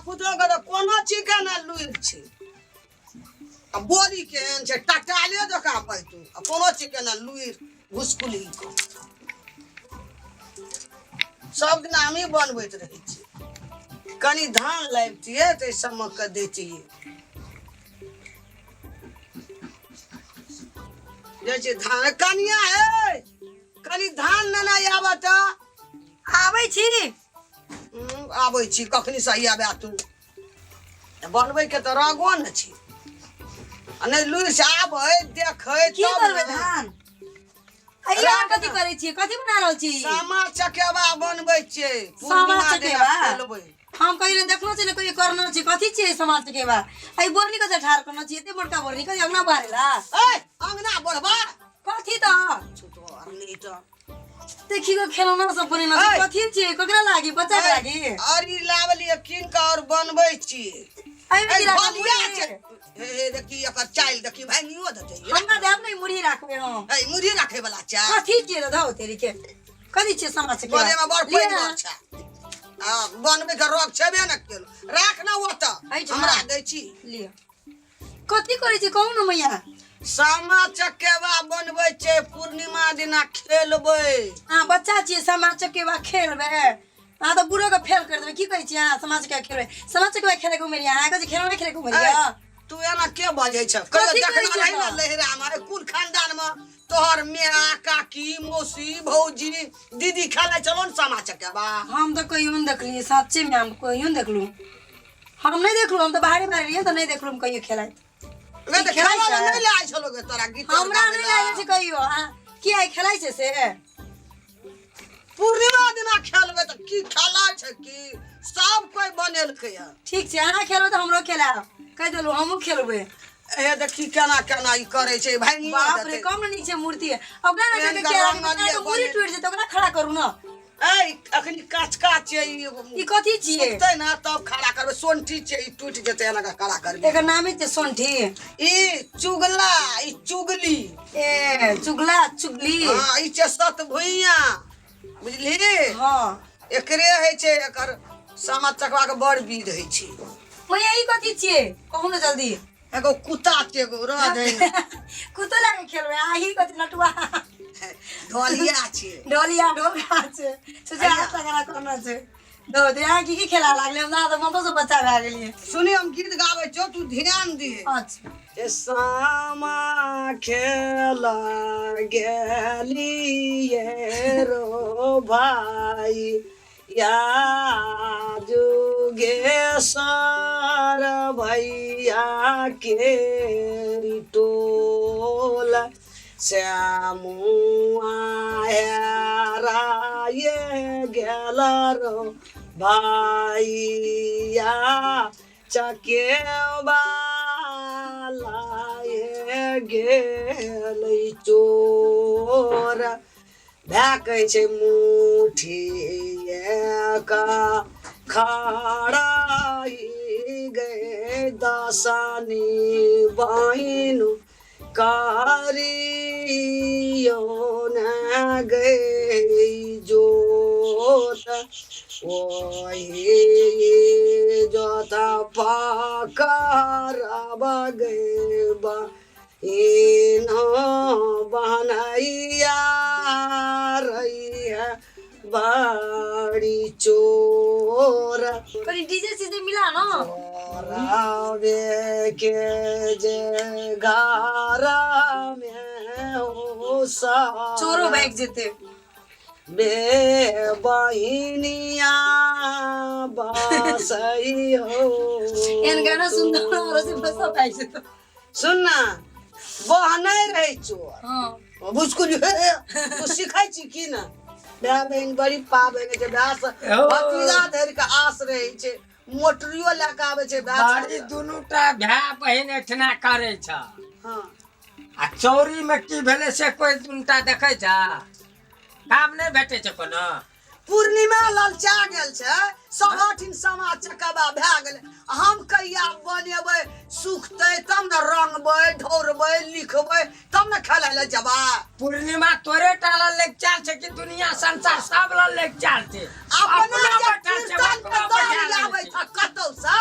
पुतलो के तो कोनो चिके ना लुइर छै आ बोली के एहन छै टटाले जका पैतू आ कोनो चिके ना लुइर घुसकुली को सब दिन हम ही बनबैत रहै छी कनी धान लाबितियै तऽ समक के दैतियै जे छै धान कनिया हे कनी धान नेना आबऽ तऽ आबै छी आबै छी कखनी से आबे तू बनबै के तऽ रगो न छी आ नहि लुइर से आबै देखै की करबै धान अइया कथि करै छी कथि बना रहल छी सामा चकेबा बनबै छियै सामा चकेबा खेलबै हम कहियो देखलो छै ने कहियो करना छै कथि छै समाज के बा आई बोरनी के ठार करना छै एते मोटका बोरनी के अंगना बारेला ए अंगना बढ़बा कथि त छोटो अरनी त देखि को खेलौना सब बनेना छै कथि छै ककरा लागि बच्चा के लागि अरी लावली किन का और बनबै छी आई में गिरा हे देखी एकर चाइल देखी भांगियो द जाइए हमरा देब नहीं मुड़ी राखबे हम ए मुड़ी राखे वाला चा कथि छै रे धौ तेरी के कथि छै समाज के बोले में बड़ पैन अच्छा आ बनबे के रोग छबे न केल राख ना ओत हमरा दै छी लियो कथि करै छी कहू न मैया सामा चकेबा बनबै छै पूर्णिमा दिना खेलबै हां बच्चा छी सामा चकेबा खेलबे आ तो बुढ़ो के फेल कर देबे की कहै छी हां समाज के खेलबे समाज चकेबा खेले को मेरी हां कथि खेलबे खेले को मेरी तू एना के बजै छ कहियो देखना रही ना लहरा में कुल खानदान में तोहर मेरा काकी मौसी भौजी दीदी खेले चलो न सामा चकेबा हम तो कहियो न देखली सच्चे में हम कहियो न देखलू हम नहीं देखलू हम तो बाहर में रहिए तो नहीं देखलू हम कहियो खेलाय वे तो खेला नहीं ले आइ छलो गे तोरा गीत हमरा नहीं लागे छै कहियो की आई खेलाय छै से पूर्णिमा दिना खेलबै त की खेलाय छै की सब कोई बनेलकै ठीक छै अहाँ खेलो तो हमरो खेलाब कह देलू हमहू खेलबे ए देखी केना केना ई करे छै भाई बाप रे कम न नीचे मूर्ति है ओकरा ना के के मूर्ति टूट जे त ओकरा खड़ा करू न ए अखनी काचका छै ई कथि छियै सुतै ना तब खड़ा करबै सोंठी छै ई टूट जेतै एना खड़ा करबै एकर नाम छै सोंठी ई चुगला ई चुगली ए चुगला चुगली हां ई छै सत भुइया बुझली हां एकरे है छै एकर सामा चकवा के बड़ विध है छै मैया ई कथि छियै कहू न जल्दी एगो कुत्ता के एगो रह दे कुत्ता लागे खेलबे आही कथि नटुआ ढोलिया छै ढोलिया ढोलका छै सोचा तगड़ा करना छै दो दे की खेला लागले हम ना तो मन तो बच्चा भए गेलिए सुनी हम गीत गाबै छौ तू ध्यान दे अच्छा ए सामा खेला गेलिए रो भाई या जुगे सार भैया के टोला श्यामुआ हेराये गेल रो भैया चकेबा लाए गेल चोर भए कहै छै मुठिए का खड़ाई गए दसनी बहिन कारियो न गई जोत वही जोता पाकर बगेबा इनो बनैया रही है बड़ी चोर करी डीजे सीधे मिला ना रावे के जे घरा में हो सा चोरो बैग जेते बे बहिनिया बसई हो एन गाना सुन और से बस पाइ छै तो सुन ना बहनै रहे चोर हां बुझकुल तू सिखाई छी की ना भाय बहन बड़ी पाबनि छै भाय भतीजा धरि के आस रहे छै मोटरियो लेके आवे छै बाड़ी दुनूटा भाय बहन एठना करे छ हां आ चौरी में की भेले से कोई दुनूटा देखे छ काम नहीं भेटे छ कोनो पूर्णिमा ललचा गेल छै सभाठिन सामा चकेबा भए गेल हम कहिया बनेबै सुखतै तब न रंगबै ढोरबै लिखबै तब न खेलै ले जेबै पूर्णिमा तोरे टाला लेक चाल छै कि दुनिया संसार सब ल लेक चाल छै अपना कीर्तन के दल आबै छ कतौ से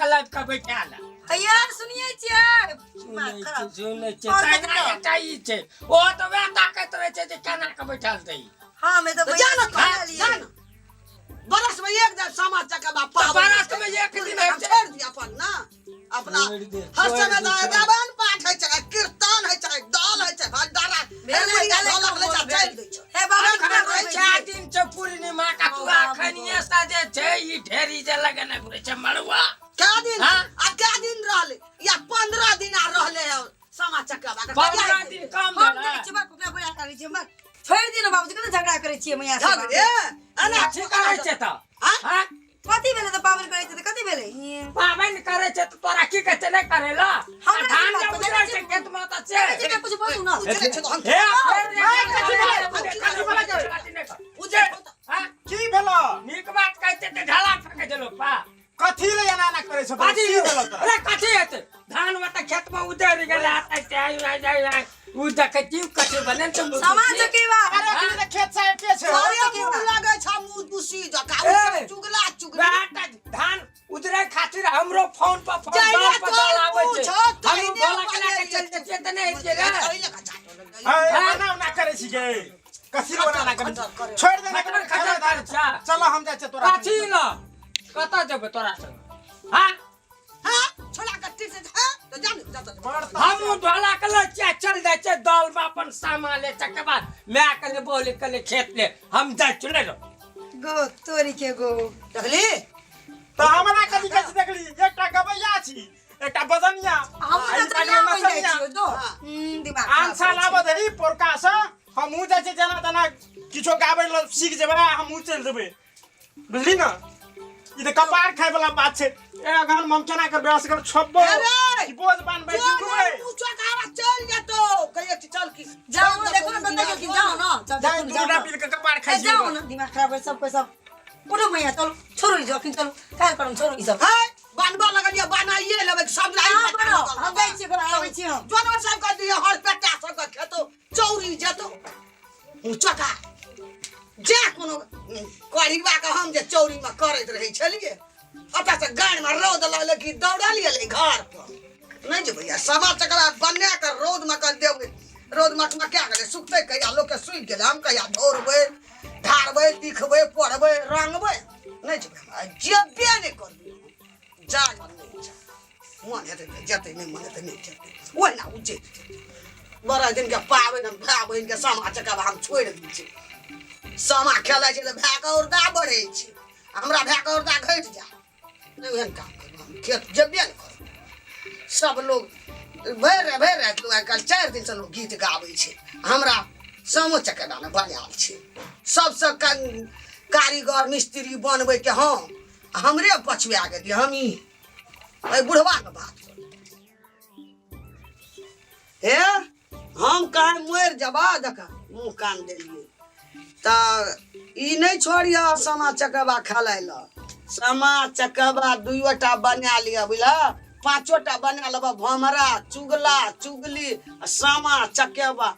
कलब का बैठा ला हैया सुनिए छियै सुनै छै ताना एटाई छै ओ तो वे ताकत रहे छै जे केना के बैठल दई हां मैं तो जान भैया लिए बरस में एक दिन सामा चकेबा बरस में एक दिन छोड़ दिया अपन ना अपना हर समय रावण पाठ है छै कीर्तन है छै दल है छै भंडारा भेले ढोलक ले जा चल दै छै हे बाबा खबर 4 दिन से पूर्णिमा का तुआ खनिया साजे छै ई ढेरी जे लगने घुरे छै मड़वा क्या दिन आ क्या दिन रहले या 15 दिन आ रहले है सामा चकेबा 15 दिन कम हम भेलै देखै छियै कोकरा बोला करै छियै मत छोड़ दिनु बाबूजी कते झगड़ा करै छियै मैया से झगड़े अना ठीक करै छै त हां कथी भेलै त पावन करै छै त कथी भेलै पावन करे छै त तोरा की कहै छै नै करेला धान जब उजरै छै खेत में त छै जे कुछ बोलू ना उजर हां की भेलो नीक बात कहते त ढाला फेंक देलो पा कथी ले एना ना करे छ बाजी की भेलो त अरे कथी हेतै धान में त खेत में उजर गेला आइ उ देखे जीव कथी बने त समाज के बा अरे की खेत से के छै अरे मुंह लागे छ मुंह दुसी जका चुगला चुगला बेटा धान उजरे खातिर हमरो फोन पर फोन जाइए पर तो आवे छै पूछो, हम तैने बोला के बोले चल ये जेते नै छै रे ए ना ना करे छी गे कथी ले ना करे छोड़ दे ना खटर खटर कर छा चलो हम जाय छै तोरा काठी ल कता जेबे तोरा संग हां हां छोड़ा कट्टी से हां तो जान जा हम ढोला के ले चल जाय छै दल में अपन सामान ले के बाद मैं कने बोले कने खेत ले हम जाय चले लो गो तोरी के गो देखली तो हमरा कथी कथी देखली एकटा गबैया छी एकटा बदनिया हम त ना होई जाइ छियो दो दिमाग आन साल आबो धरी पोरका से हमहू जाय छै जना तना किछो गाबै ल सीख जेबै हमहू चल जेबै बुझली ना ई त कपार खाय वाला बात छै ए अगन हम केना कर व्यवस्था कर छब्बो की बोझ बान बैठ जेबै पूछो कारा चल जातो कहिए चल की जाओ देखो ना बताइयो कि जाओ ना जाय दूटा पील के कपार खाय जाओ ना दिमाग खराब है सबको सब उठो मैया चलो छोड़ो ई जखन चलो काल करम छोड़ो ई सब हाय बानबा लगलिए बनाइए लेबे सब लाई हां बड़ो हम जाइ छी घर आबै छी हम जोनो सब कर दिए हर पेटा सब के खेतो चौरी जतो ऊंचका जे कोनो करीबा के हम जे चौरी में करैत रही छलिए अता से गाड़ में रौद लगले कि दौड़लिए ले घर पर नहीं जे भैया सवा चकला बन्ने के रौद में कर देबे रौद में क्या करे सुखते कहिया लोग के सुख गेले हम कहिया धोरबे ढारबे लिखबे पढ़बे रंगबे नहीं जे जेबे नहीं करबे जा नहीं जा मन हेते जते नहीं मन हेते नहीं जते ओइ ना उजे बड़ा दिन के पावे हम भाई बहन के सामा चकेबा हम छोड़ दी छी सामा खेलै छै त भागौरदा बढ़ै छै हमरा भागौरदा घटि जा नहीं एहन काम करब खेत जेबे नहीं करब सब लोग भरि राति लोग आइकाल्हि 4 दिन से लोग गीत गाबै छै हमरा सामो चकेबा में बनायल छै सबसे कारीगर मिस्त्री बनबै के हम हमरे पछुआ गेलिए हम ई बुढ़वा के बात हे हम कहाँ मर जबा देखा मुँह कान देलिए त ई नहीं छोड़िया सामा चकेबा खेलाय ल सामा चकेबा 2टा बना लिया बुझला 5टा बना लब भमरा चुगला चुगली सामा चकेबा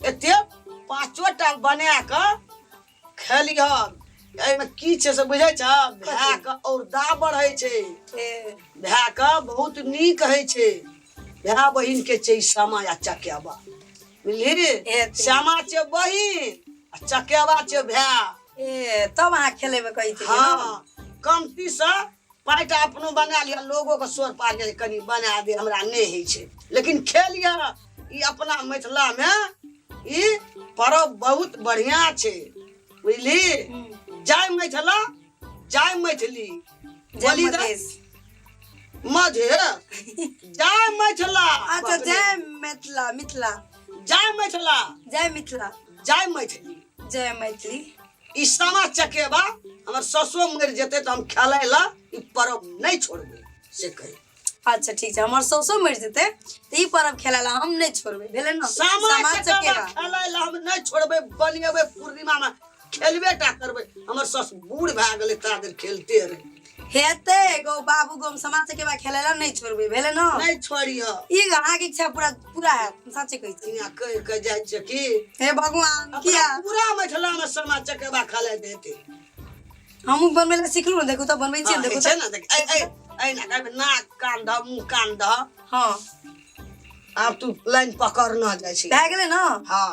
एते 5टा बना के खेलिह एमे की छै से बुझै छ भाय के और दा बढ़ै छै भाय के बहुत नीक है छै भाय बहिन के छै सामा या चकेबा बुझली रे सामा छै बहिन चकेबा छै भाय ए तब अहाँ खेलेबे कहै छी हाँ कमती से 5टा अपनो बना लिया लोगों के सोर पार के कनी बना दे हमरा नहीं है छै लेकिन खेलिया ई अपना मिथिला में ई पर्व बहुत बढ़िया छै बुझली जय मिथिला जय मैथिली जय मधे जय मिथिला अच्छा जय मिथिला मिथिला जय मिथिला जय मिथिला जय मैथिली जय मैथिली ई सामा चकेबा हमर ससुर मर जेते तो हम खेलै ला ई पर्व नहीं छोड़बे से कही अच्छा ठीक है हमर सौसो मर जेते त ई पर्व खेला ला हम नहीं छोड़बे भेले न सामा चकेबा खेलै ला हम नहीं छोड़बे बनिएबे पूर्णिमा में खेलबे टा करबे हमर सस बूढ़ भए गेलै ता देर खेलते रहे हेते गो बाबू गो सामा चकेबा खेला ला नहीं छोड़बे भेले न नहीं छोड़ियो ई अहाँ के इच्छा पूरा पूरा है सच्चे कहै छी इहाँ कह के जाय छै कि हे भगवान किया पूरा मिथिला में सामा चकेबा खेलै देते हमहूँ बनबै लए सिखलहुँ देखू तऽ बनबै छियै देखू छै तऽ ने देख ऐ ना कहबे नाक कान ध मुंह कान ध हाँ आब तू लाइन पकड़ न जाइ छी भए गेलै ने हाँ